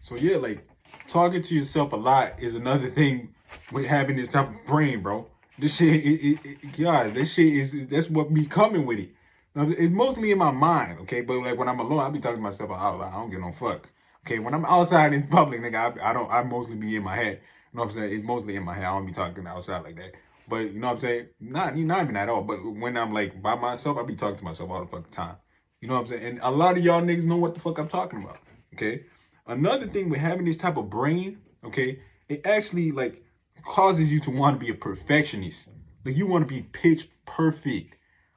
So yeah, like talking to yourself a lot is another thing with having this type of brain, bro. This shit, God, this shit that's what be coming with it. Now, it's mostly in my mind, okay. But like when I'm alone, I be talking to myself out loud. I don't give no fuck. Okay, when I'm outside in public, nigga, I don't. I mostly be in my head. You know what I'm saying? It's mostly in my head. I don't be talking outside like that. But you know what I'm saying? Not even at all. But when I'm like by myself, I be talking to myself all the fucking time. You know what I'm saying? And a lot of y'all niggas know what the fuck I'm talking about. Okay. Another thing with having this type of brain, okay, it actually like causes you to want to be a perfectionist. Like you want to be pitch perfect,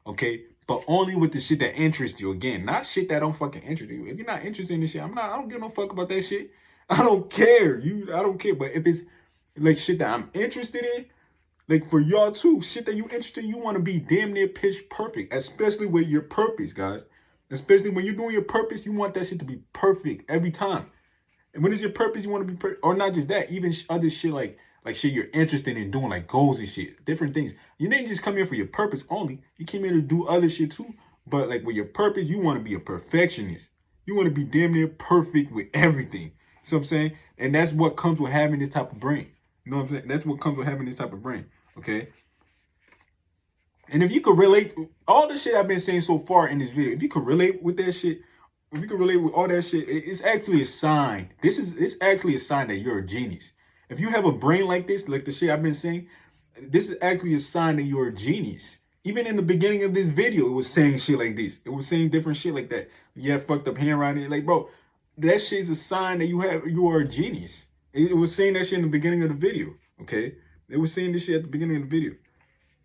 okay, but only with the shit that interests you. Again, not shit that don't fucking interest you. If you're not interested in this shit, I don't give no fuck about that shit. I don't care. I don't care. But if it's like shit that I'm interested in, like for y'all too, shit that you interested in, you want to be damn near pitch perfect, especially with your purpose, guys. Especially when you're doing your purpose, you want that shit to be perfect every time. And when it's your purpose, you want to be perfect. Or not just that, even other shit like shit you're interested in doing, like goals and shit, different things. You didn't just come here for your purpose only. You came here to do other shit too. But like with your purpose, you want to be a perfectionist. You want to be damn near perfect with everything. You know what I'm saying? And that's what comes with having this type of brain. You know what I'm saying? That's what comes with having this type of brain. Okay. And if you could relate all the shit I've been saying so far in this video, if you could relate with that shit, if you can relate with all that shit, it's actually a sign. It's actually a sign that you're a genius. If you have a brain like this, like the shit I've been saying, this is actually a sign that you're a genius. Even in the beginning of this video, it was saying shit like this. It was saying different shit like that. You have fucked up handwriting. Like, bro, that shit's a sign that you are a genius. It was saying that shit in the beginning of the video. Okay? It was saying this shit at the beginning of the video.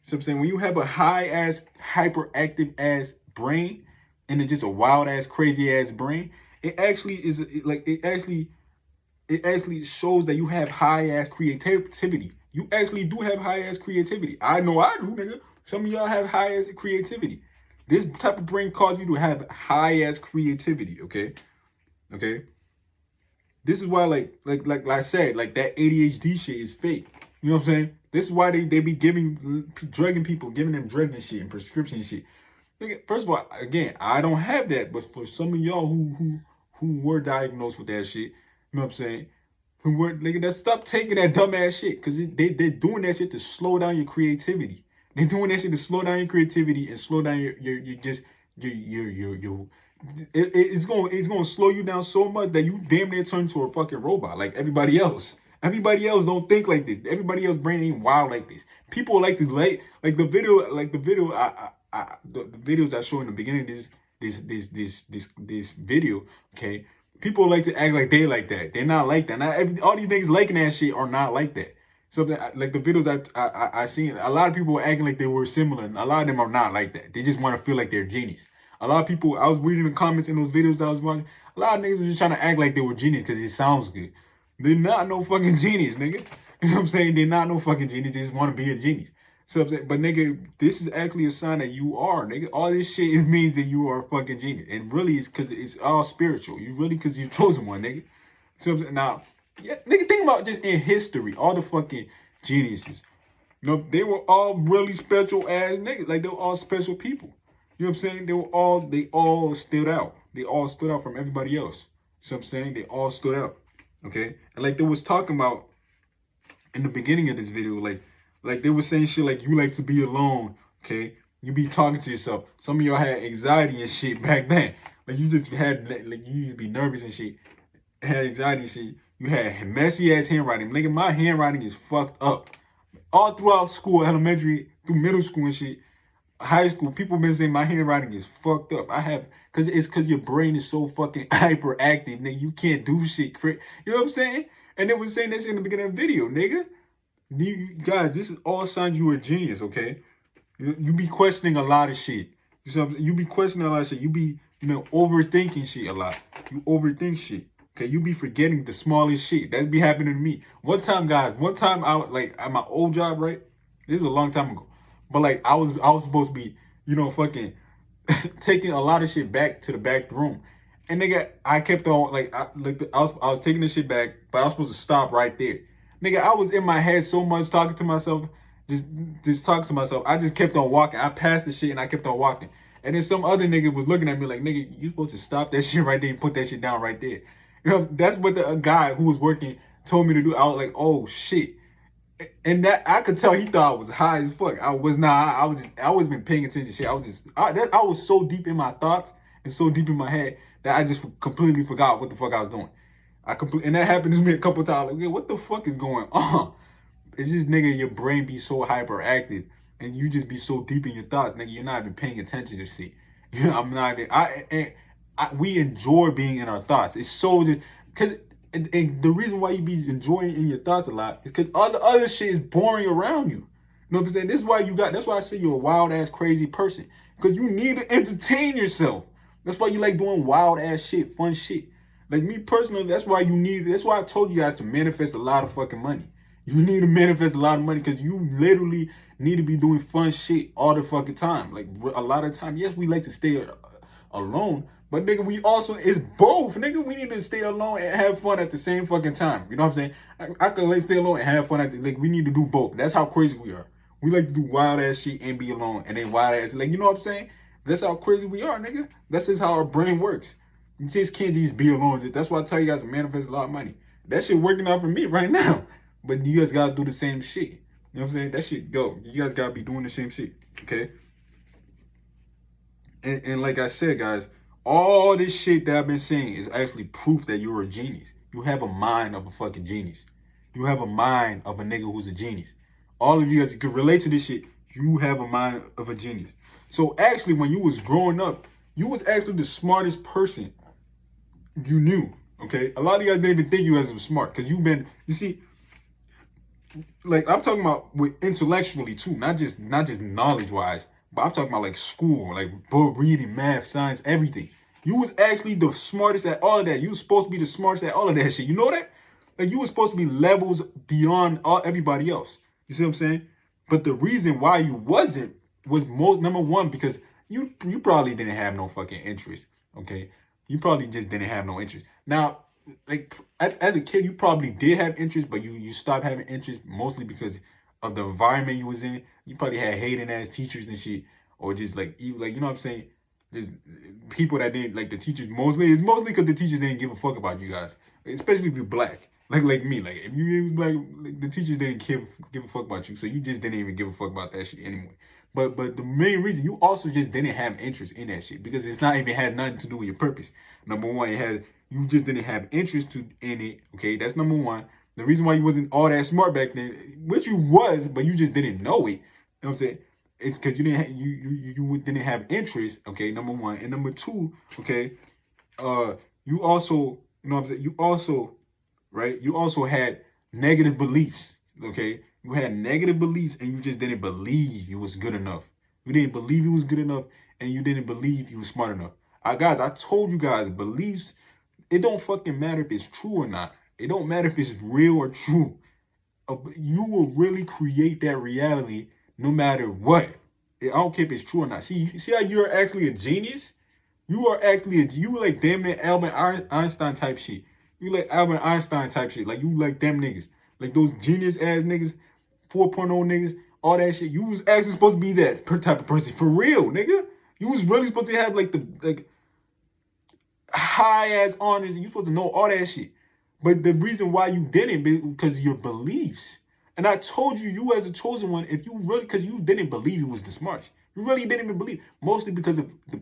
So I'm saying when you have a high ass, hyperactive ass brain, and then just a wild ass, crazy ass brain, it actually is like it actually shows that you have high ass creativity. You actually do have high ass creativity. I know I do, nigga. Some of y'all have high ass creativity. This type of brain causes you to have high ass creativity. Okay, okay. This is why, like I said, like that ADHD shit is fake. You know what I'm saying? This is why they be drugging people, giving them drugs and shit and prescription shit. First of all, again, I don't have that, but for some of y'all who were diagnosed with that shit, you know what I'm saying? Who were nigga, stop taking that dumbass shit, because they're doing that shit to slow down your creativity. They're doing that shit to slow down your creativity and slow down it's gonna slow you down so much that you damn near turn to a fucking robot like everybody else. Everybody else don't think like this. Everybody else brain ain't wild like this. People like to like the video the videos I show in the beginning of this video, okay? People like to act like they like that. They're not like that. All these niggas liking that shit are not like that. Something like the videos I seen, a lot of people were acting like they were similar, and a lot of them are not like that. They just want to feel like they're genius. A lot of people, I was reading the comments in those videos that I was watching, a lot of niggas were just trying to act like they were genius because it sounds good. They're not no fucking genius, nigga. You know what I'm saying? They're not no fucking genius. They just want to be a genius. So I'm saying, but nigga, this is actually a sign that you are, nigga. All this shit, it means that you are a fucking genius. And really, it's because it's all spiritual. You really, because you're chosen one, nigga. So I'm saying, now, yeah, nigga, think about just in history, all the fucking geniuses. You know, they were all really special ass niggas. Like, they were all special people. You know what I'm saying? They all stood out. They all stood out from everybody else. So I'm saying they all stood out. Okay? And like they was talking about in the beginning of this video, like they were saying shit like you like to be alone. Okay? You be talking to yourself. Some of y'all had anxiety and shit back then. Like you just had like you used to be nervous and shit. Had anxiety and shit. You had messy ass handwriting. Nigga, my handwriting is fucked up. All throughout school, elementary, through middle school and shit. High school, people been saying my handwriting is fucked up. Because your brain is so fucking hyperactive, nigga. You can't do shit. You know what I'm saying? And they was saying this in the beginning of the video, nigga. You guys, this is all signs you are a genius, okay? You be questioning a lot of shit. You be questioning a lot of shit. You be, overthinking shit a lot. You overthink shit. Okay, you be forgetting the smallest shit. That be happening to me. One time I was like at my old job, right? This was a long time ago. But like I was supposed to be, fucking taking a lot of shit back to the back room. And nigga, I kept on I was taking the shit back, but I was supposed to stop right there. Nigga, I was in my head so much talking to myself, just talking to myself. I just kept on walking. I passed the shit and I kept on walking. And then some other nigga was looking at me like, nigga, you supposed to stop that shit right there and put that shit down right there. You know, that's what a guy who was working told me to do. I was like, oh shit. And that I could tell he thought I was high as fuck. I was not. I was been paying attention to shit. I was so deep in my thoughts and so deep in my head that I just completely forgot what the fuck I was doing. And that happened to me a couple times. Like, what the fuck is going on? It's just, nigga, your brain be so hyperactive and you just be so deep in your thoughts, nigga. You're not even paying attention to shit. You know, I'm not. We enjoy being in our thoughts. It's so because and the reason why you be enjoying in your thoughts a lot is because all the other shit is boring around you. You know what I'm saying? This is why that's why I say you're a wild ass crazy person. Because you need to entertain yourself. That's why you like doing wild ass shit, fun shit. Like me personally, that's why I told you guys to manifest a lot of fucking money. You need to manifest a lot of money because you literally need to be doing fun shit all the fucking time. Like a lot of time, yes, we like to stay alone, but nigga, we also, it's both. Nigga, we need to stay alone and have fun at the same fucking time. You know what I'm saying? I can like stay alone and have fun like we need to do both. That's how crazy we are. We like to do wild ass shit and be alone and then wild ass, like, you know what I'm saying? That's how crazy we are, nigga. That's just how our brain works. You just can't just be alone. That's why I tell you guys to manifest a lot of money. That shit working out for me right now. But you guys gotta do the same shit. You know what I'm saying? That shit go. You guys gotta be doing the same shit. Okay? And like I said, guys, all this shit that I've been saying is actually proof that you're a genius. You have a mind of a fucking genius. You have a mind of a nigga who's a genius. All of you guys can relate to this shit. You have a mind of a genius. So actually, when you was growing up, you was actually the smartest person you knew. Okay? A lot of you guys didn't even think you guys were smart. Because you see, like I'm talking about with intellectually too, not just knowledge wise, but I'm talking about like school, like book reading, math, science, everything. You was actually the smartest at all of that. You was supposed to be the smartest at all of that shit. You know that? Like you was supposed to be levels beyond everybody else. You see what I'm saying? But the reason why you wasn't was number one, because you probably didn't have no fucking interest. Okay, you probably just didn't have no interest. Now, like as a kid, you probably did have interest, but you stopped having interest mostly because of the environment you was in. You probably had hating ass teachers and shit, or just like you know what I'm saying. There's people that didn't like the teachers. It's mostly because the teachers didn't give a fuck about you guys, especially if you're black. Like me, like if you was like the teachers didn't give a fuck about you, so you just didn't even give a fuck about that shit anyway. But the main reason you also just didn't have interest in that shit because it's not even had nothing to do with your purpose. Number one, you just didn't have interest in it. Okay, that's number one. The reason why you wasn't all that smart back then, which you was, but you just didn't know it. You know what I'm saying? It's because you didn't have interest. Okay, number one, and number two. Okay, you also, you know what I'm saying? You also had negative beliefs. Okay, you had negative beliefs, and you just didn't believe you was good enough. You didn't believe you was good enough, and you didn't believe you was smart enough. Guys, I told you guys, beliefs. It don't fucking matter if it's true or not. It don't matter if it's real or true. You will really create that reality no matter what. I don't care if it's true or not. See how you're actually a genius? You are actually you like damn near Albert Einstein type shit. You like Albert Einstein type shit. Like you like them niggas. Like those genius ass niggas, 4.0 niggas, all that shit. You was actually supposed to be that type of person. For real, nigga. You was really supposed to have like high ass honors, and you supposed to know all that shit. But the reason why you didn't because of your beliefs. And I told you as a chosen one, if you really, because you didn't believe you was the smartest. You really didn't even believe, mostly because of the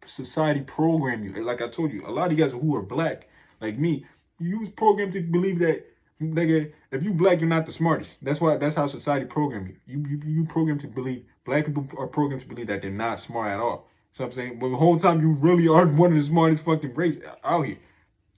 society program you. Like I told you, a lot of you guys who are black, like me, you was programmed to believe that, nigga, if you black, you're not the smartest. That's how society programmed you. You programmed to believe, black people are programmed to believe that they're not smart at all. So I'm saying, but the whole time you really are one of the smartest fucking race out here.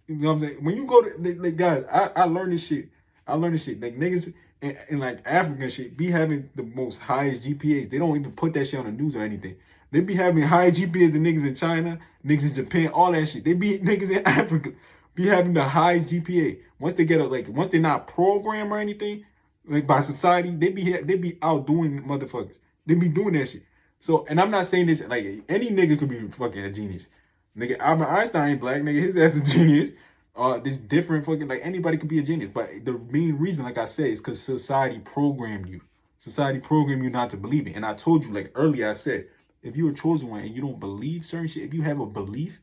You know what I'm saying? When you go to, like guys, I learned this shit. Like niggas in like African shit be having the most highest GPAs. They don't even put that shit on the news or anything. They be having higher GPAs than niggas in China, niggas in Japan, all that shit. They be niggas in Africa be having the highest GPA. Once they once they're not programmed or anything, like by society, they be outdoing motherfuckers. They be doing that shit. So, and I'm not saying this, like, any nigga could be fucking a genius. Nigga, Albert Einstein ain't black, nigga, his ass a genius. This different fucking, like, anybody could be a genius. But the main reason, like I said, is because society programmed you. Society programmed you not to believe it. And I told you, like, earlier I said, if you're a chosen one and you don't believe certain shit, if you have a belief,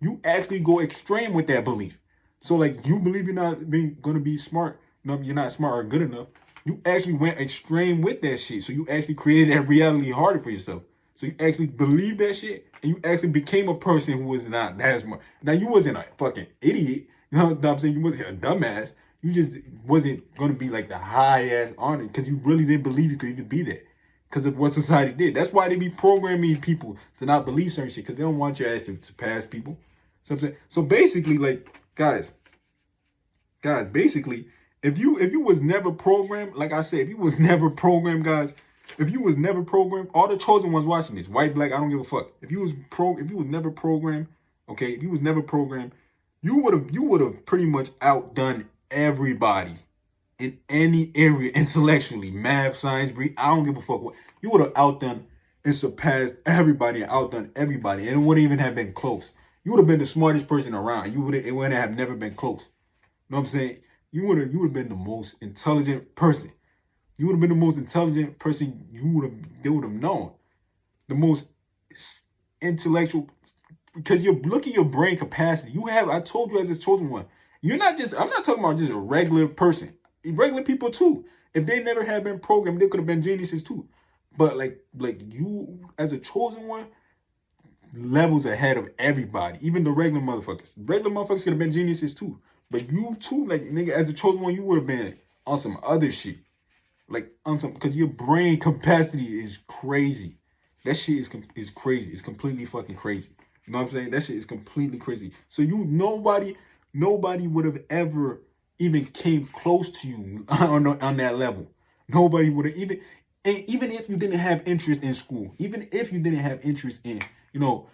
you actually go extreme with that belief. So like you believe you're not being gonna be smart, no, you're not smart or good enough. You actually went extreme with that shit. So you actually created that reality harder for yourself. So you actually believe that shit, and you actually became a person who was not that smart. Now you wasn't a fucking idiot. You know what I'm saying? You wasn't a dumbass. You just wasn't gonna be like the high ass honor because you really didn't believe you could even be that. Because of what society did. That's why they be programming people to not believe certain shit. Because they don't want your ass to pass people. So basically, like, guys, basically, if you was never programmed, like I said, if you was never programmed, guys, if you was never programmed, all the chosen ones watching this, white, black, I don't give a fuck. If you was never programmed, okay, if you was never programmed, you would have pretty much outdone everybody in any area intellectually, math, science, breed, I don't give a fuck what. You would have outdone and surpassed everybody and outdone everybody, and it wouldn't even have been close. You would have been the smartest person around. It wouldn't have never been close. You know what I'm saying? You would have been the most intelligent person. You would have been the most intelligent person they would have known. The most intellectual, because you're looking at your brain capacity. I told you as this chosen one, I'm not talking about just a regular person. Regular people too. If they never had been programmed, they could have been geniuses too. But like you as a chosen one, levels ahead of everybody, even the regular motherfuckers. Regular motherfuckers could have been geniuses too. But you too, like nigga, as a chosen one, you would have been on some other shit. Like on some, because your brain capacity is crazy. That shit is crazy. It's completely fucking crazy. You know what I'm saying? That shit is completely crazy. So nobody would have ever even came close to you on that level. Nobody would have even if you didn't have interest in school, even if you didn't have interest in, you know,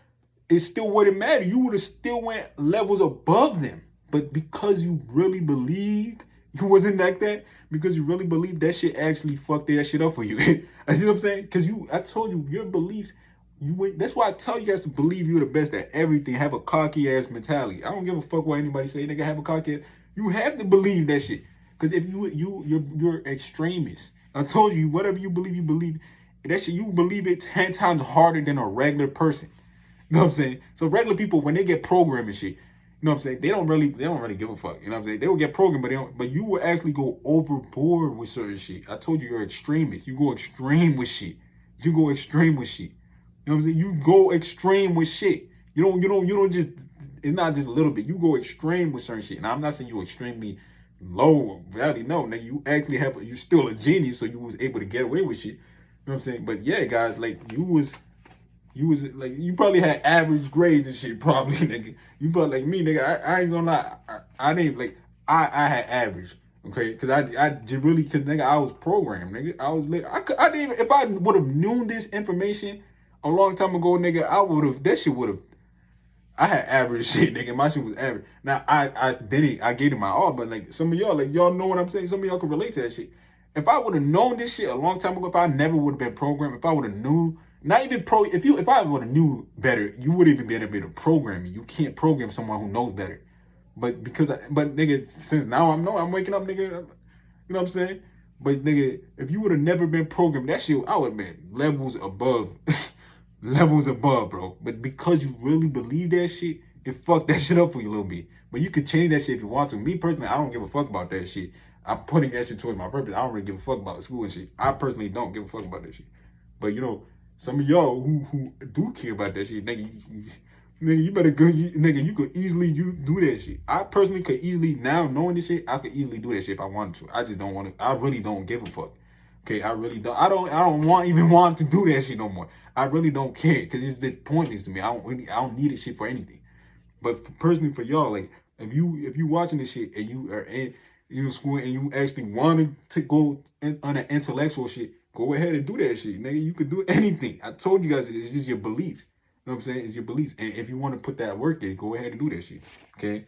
it still wouldn't matter. You would have still went levels above them. But because you really believed you wasn't like that, because you really believed, that shit actually fucked that shit up for you. You see what I'm saying? Because I told you, your beliefs, that's why I tell you guys to believe you're the best at everything. Have a cocky ass mentality. I don't give a fuck what anybody say. Nigga, have a cocky ass. You have to believe that shit. Because if you're extremist. I told you, whatever you believe. That shit, you believe it 10 times harder than a regular person. You know what I'm saying? So regular people, when they get programmed and shit, you know what I'm saying, they don't really give a fuck. You know what I'm saying? They will get programmed, but you will actually go overboard with certain shit. I told you, you're extremist. You go extreme with shit. You go extreme with shit. You know what I'm saying? You go extreme with shit. You don't just, it's not just a little bit. You go extreme with certain shit. Now I'm not saying you extremely low value. No, nigga, you still a genius, so you was able to get away with shit. You know what I'm saying? But yeah, guys, like you probably had average grades and shit, probably, nigga. You probably like me, nigga. I ain't gonna lie. I didn't like. I had average, okay, because I just really, because nigga, I was programmed, nigga. I was like, I didn't even, if I would have known this information a long time ago, nigga, I would have. That shit would have. I had average shit, nigga. My shit was average. Now I gave it my all, but like some of y'all, like y'all know what I'm saying. Some of y'all can relate to that shit. If I would have known this shit a long time ago, if I never would have been programmed, if I would have knew, not even if I would have knew better, you wouldn't even be able to program me. You can't program someone who knows better. But but nigga, since now I'm waking up, nigga. You know what I'm saying? But nigga, if you would have never been programmed, that shit, I would have been levels above. Levels above, bro. But because you really believe that shit, it fucked that shit up for you a little bit. But you could change that shit if you want to. Me personally, I don't give a fuck about that shit. I'm putting that shit towards my purpose. I don't really give a fuck about school and shit. I personally don't give a fuck about that shit. But you know, some of y'all who do care about that shit, nigga, you better go, nigga. You could easily do that shit. I personally could easily, now knowing this shit, I could easily do that shit if I wanted to. I just don't want to. I really don't give a fuck. Okay, I really don't. I don't even want to do that shit no more. I really don't care because it's pointless to me. I don't need this shit for anything. But personally, for y'all, like if you watching this shit and you are in school and you actually wanted to go on an intellectual shit, go ahead and do that shit, nigga. You could do anything. I told you guys it's just your beliefs. You know what I'm saying? It's your beliefs. And if you want to put that work in, go ahead and do that shit. Okay.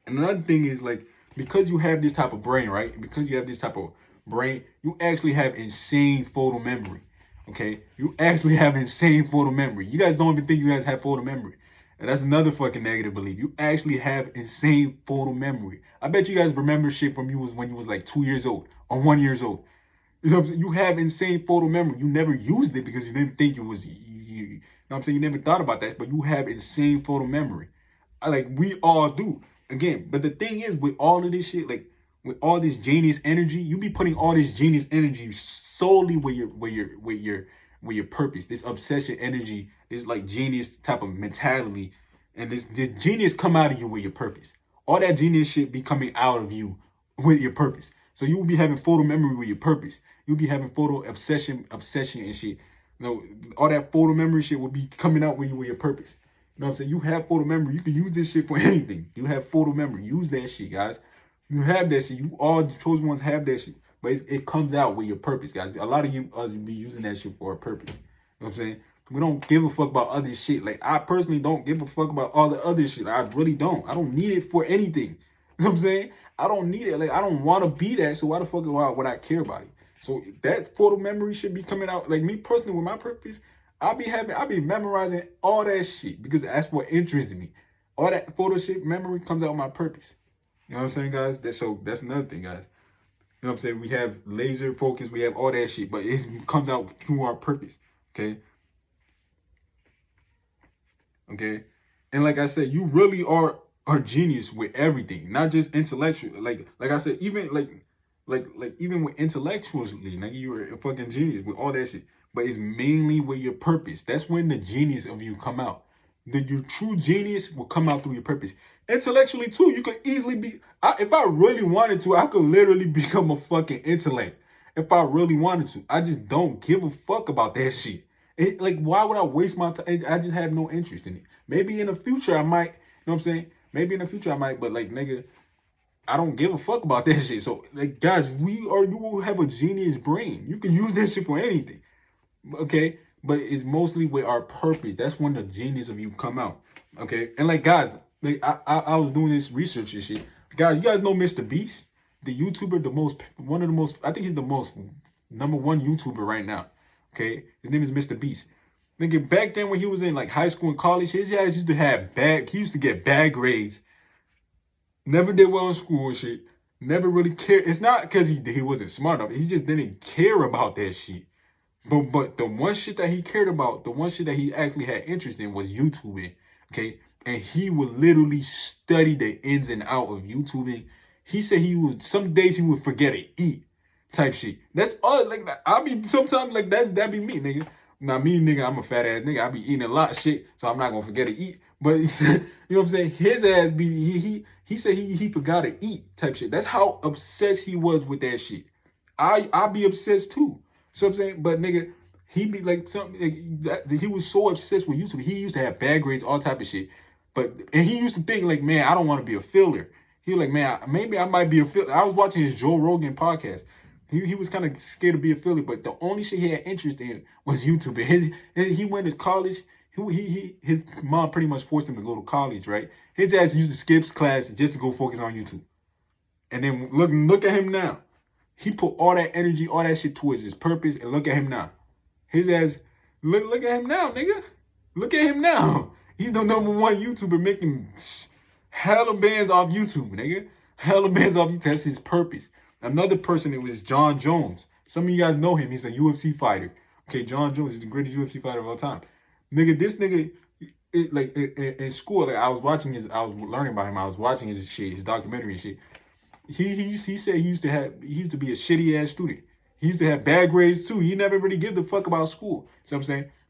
And another thing is like, because you have this type of brain, right? Because you have this type of brain, you actually have insane photo memory. Okay, you actually have insane photo memory. You guys don't even think you guys have photo memory, and that's another fucking negative belief. You actually have insane photo memory. I bet you guys remember shit from when you was like 2 years old or 1 year old. You know what I'm saying? You have insane photo memory. You never used it because you didn't think it was. You know what I'm saying? You never thought about that, but you have insane photo memory. Like we all do. again, but the thing is, with all of this shit, like with all this genius energy, you be putting all this genius energy solely with your purpose. This obsession energy, this like genius type of mentality, and this genius come out of you with your purpose. All that genius shit be coming out of you with your purpose. So you will be having photo memory with your purpose. You'll be having photo obsession and shit. You know, all that photo memory shit will be coming out with you with your purpose. You know what I'm saying? You have photo memory. You can use this shit for anything. You have photo memory. Use that shit, guys. You have that shit. You all the chosen ones have that shit. But it comes out with your purpose, guys. A lot of you us be using that shit for a purpose. You know what I'm saying? We don't give a fuck about other shit. Like, I personally don't give a fuck about all the other shit. I really don't. I don't need it for anything. You know what I'm saying? I don't need it. Like, I don't want to be that. So why the fuck would I care about it? So that photo memory should be coming out. Like, me personally, with my purpose, I'll be memorizing all that shit because that's what interests me. All that photo shit memory comes out of my purpose. You know what I'm saying, guys? That's another thing, guys. You know what I'm saying? We have laser focus, we have all that shit, but it comes out through our purpose. Okay. Okay. And like I said, you really are genius with everything, not just intellectual. Like I said, even even with intellectually, like you're a fucking genius with all that shit. But it's mainly with your purpose. That's when the genius of you come out. Your true genius will come out through your purpose. Intellectually too, you could easily be. If I really wanted to, I could literally become a fucking intellect. If I really wanted to, I just don't give a fuck about that shit. Like, why would I waste my time? I just have no interest in it. Maybe in the future I might. You know what I'm saying? Maybe in the future I might. But like, nigga, I don't give a fuck about that shit. So like, guys, you will have a genius brain. You can use that shit for anything. Okay, but it's mostly with our purpose. That's when the genius of you come out. Okay, and like, guys, like I was doing this research and shit. Guys, you guys know Mr. Beast, the YouTuber, one of the most. I think he's the most #1 YouTuber right now. Okay, his name is Mr. Beast. Nigga, back then when he was in like high school and college, his ass used to have he used to get bad grades. Never did well in school and shit. Never really cared. It's not because he wasn't smart enough. He just didn't care about that shit. But the one shit that he cared about, the one shit that he actually had interest in was YouTubing, okay? And he would literally study the ins and out of YouTubing. He said some days he would forget to eat type shit. That's all, like, I be sometimes like that be me, nigga. Now me, nigga, I'm a fat ass nigga. I be eating a lot of shit, so I'm not gonna forget to eat. But he said, you know what I'm saying? His ass he said he forgot to eat type shit. That's how obsessed he was with that shit. I be obsessed too. So I'm saying, but nigga, he be like something like that. He was so obsessed with YouTube. He used to have bad grades, all type of shit. And he used to think like, man, I don't want to be a failure. He was like, man, maybe I might be a failure. I was watching his Joe Rogan podcast. He was kind of scared to be a failure, but the only shit he had interest in was YouTube. He went to college. His mom pretty much forced him to go to college, right? His ass used to skip class just to go focus on YouTube. And then look at him now. He put all that energy, all that shit towards his purpose, and look at him now. His ass, look at him now, nigga. Look at him now. He's the #1 YouTuber making hella bands off YouTube, nigga. Hella bands off YouTube. That's his purpose. Another person, it was John Jones. Some of you guys know him. He's a UFC fighter. Okay, John Jones is the greatest UFC fighter of all time. Nigga, this nigga, in school, like I was learning about him. I was watching his shit, his documentary and shit. He said he used to be a shitty ass student. He used to have bad grades too. He never really give the fuck about school. See what I'm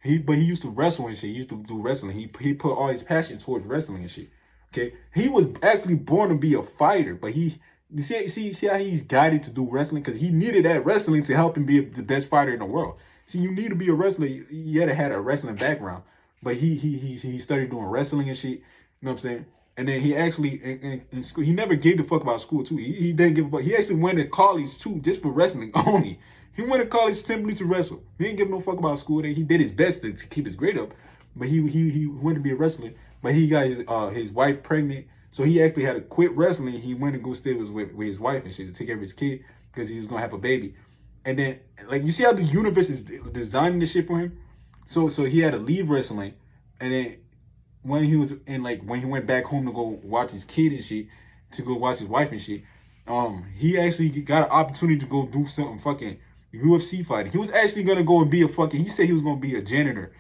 saying? But he used to wrestle and shit. He used to do wrestling. He put all his passion towards wrestling and shit. Okay, he was actually born to be a fighter, but you see how he's guided to do wrestling because he needed that wrestling to help him be the best fighter in the world. See, you need to be a wrestler. You had to have a wrestling background, but he started doing wrestling and shit. You know what I'm saying? And then he actually, in school, he never gave a fuck about school, too. He didn't give a fuck. He actually went to college, too, just for wrestling only. He went to college simply to wrestle. He didn't give no fuck about school. He did his best to keep his grade up. But he went to be a wrestler. But he got his wife pregnant. So he actually had to quit wrestling. He went to go stay with his wife and shit to take care of his kid because he was going to have a baby. And then, like, you see how the universe is designing this shit for him? So he had to leave wrestling. And then, when he went back home to go watch his kid and shit, to go watch his wife and shit, he actually got an opportunity to go do something fucking UFC fighting. He was actually gonna go and be he said he was gonna be a janitor,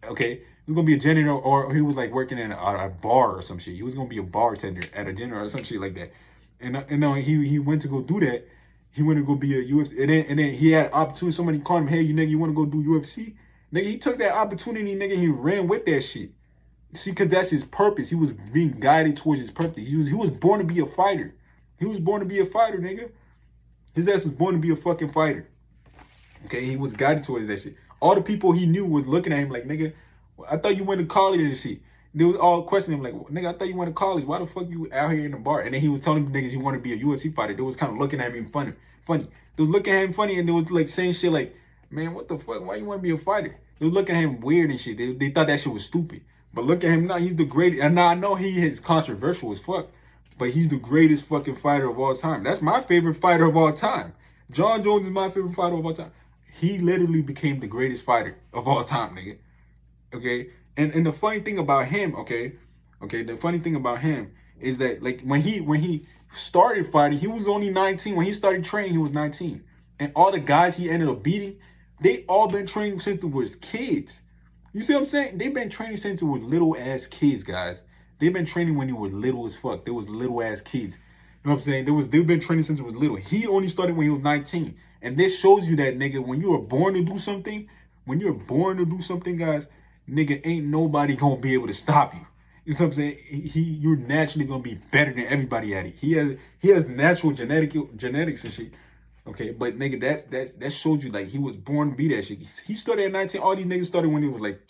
okay? He was gonna be a janitor, or he was like working in a bar or some shit. He was gonna be a bartender at a dinner or some shit like that. And he went to go do that. He went to go be a UFC, and then he had opportunity. Somebody called him, hey, you nigga, you want to go do UFC? Nigga, he took that opportunity, nigga. He ran with that shit. See, cause that's his purpose. He was being guided towards his purpose. He was born to be a fighter. He was born to be a fighter, nigga. His ass was born to be a fucking fighter. Okay, he was guided towards that shit. All the people he knew was looking at him like, nigga, I thought you went to college and shit. They was all questioning him like, nigga, I thought you went to college. Why the fuck you out here in the bar? And then he was telling niggas he wanted to be a UFC fighter. They was kind of looking at him funny. They was looking at him funny, and they was like saying shit like, man, what the fuck? Why you want to be a fighter? They was looking at him weird and shit. They thought that shit was stupid. But look at him now. He's the greatest. And now I know he is controversial as fuck, but he's the greatest fucking fighter of all time. That's my favorite fighter of all time. John Jones is my favorite fighter of all time. He literally became the greatest fighter of all time, nigga. Okay? And the funny thing about him, the funny thing about him is that like when he started fighting, he was only 19. When he started training, he was 19. And all the guys he ended up beating, they all been training since they was kids. You see what I'm saying? They've been training since they were little ass kids, guys. They've been training when they were little as fuck. They was little ass kids. You know what I'm saying? They've been training since he was little. He only started when he was 19. And this shows you that, nigga, when you are born to do something, guys, nigga, ain't nobody gonna be able to stop you. You know what I'm saying? You're naturally gonna be better than everybody at it. He has natural genetics and shit. Okay, but nigga, that shows you like he was born to be that shit. He started at 19. All these niggas started when he was like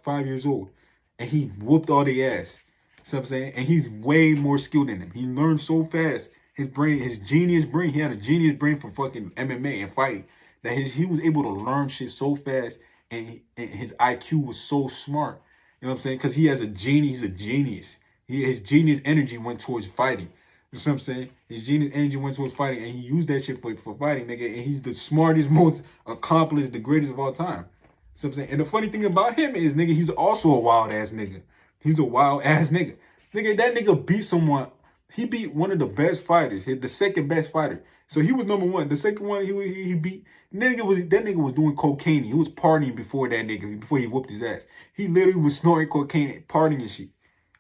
5 years old, and he whooped all their ass. You know what I'm saying? And he's way more skilled than them. He learned so fast. His brain, his genius brain. He had a genius brain for fucking MMA and fighting. That he was able to learn shit so fast, and his IQ was so smart. You know what I'm saying? Because he has a genius. He's a genius. His genius energy went towards fighting. You know what I'm saying? His genius energy went towards fighting, and he used that shit for fighting, nigga. And he's the smartest, most accomplished, the greatest of all time. You know what I'm saying? And the funny thing about him is, nigga, he's also a wild ass nigga. He's a wild ass nigga. Nigga, that nigga beat someone. He beat one of the best fighters, the second best fighter. So he was number one. The second one he beat, that nigga was doing cocaine. He was partying before he whooped his ass. He literally was snorting cocaine, partying and shit.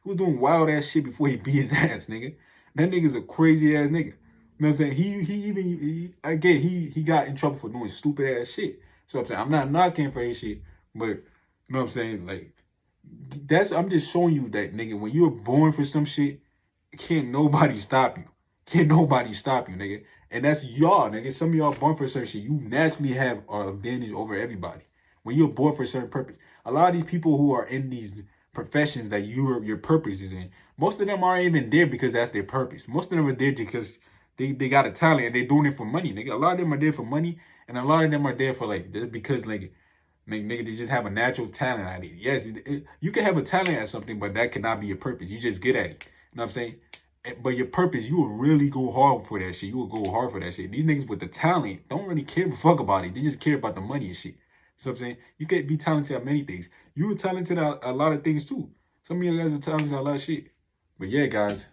He was doing wild ass shit before he beat his ass, nigga. That nigga's a crazy ass nigga. You know what I'm saying? He got in trouble for doing stupid ass shit. So I'm saying, I'm not knocking for his shit, but you know what I'm saying? Like, I'm just showing you that, nigga, when you're born for some shit, can't nobody stop you. Can't nobody stop you, nigga. And that's y'all, nigga. Some of y'all born for a certain shit. You naturally have an advantage over everybody. When you're born for a certain purpose. A lot of these people who are in these professions that your purpose is in, most of them aren't even there because that's their purpose. Most of them are there because they got a talent and they're doing it for money, nigga. A lot of them are there for money, and a lot of them are there for like just because like nigga, they just have a natural talent at it. Yes, you can have a talent at something, but that cannot be your purpose. You just good at it. You know what I'm saying? But your purpose, you will really go hard for that shit. You will go hard for that shit. These niggas with the talent don't really care a fuck about it. They just care about the money and shit. So I'm saying, you can't be talented at many things. You were talented at a lot of things too. Some of you guys are talented at a lot of shit. But yeah, guys,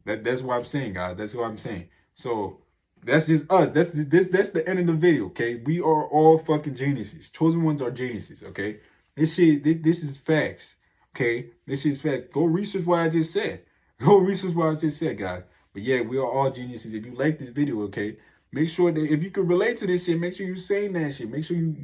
that's what I'm saying, guys. That's what I'm saying. So that's just us. That's the end of the video. Okay, we are all fucking geniuses. Chosen ones are geniuses. Okay, this is facts. Okay, this is facts. Go research what I just said. Go research what I just said, guys. But yeah, we are all geniuses. If you like this video, okay, make sure that if you can relate to this shit, make sure you saying that shit. Make sure you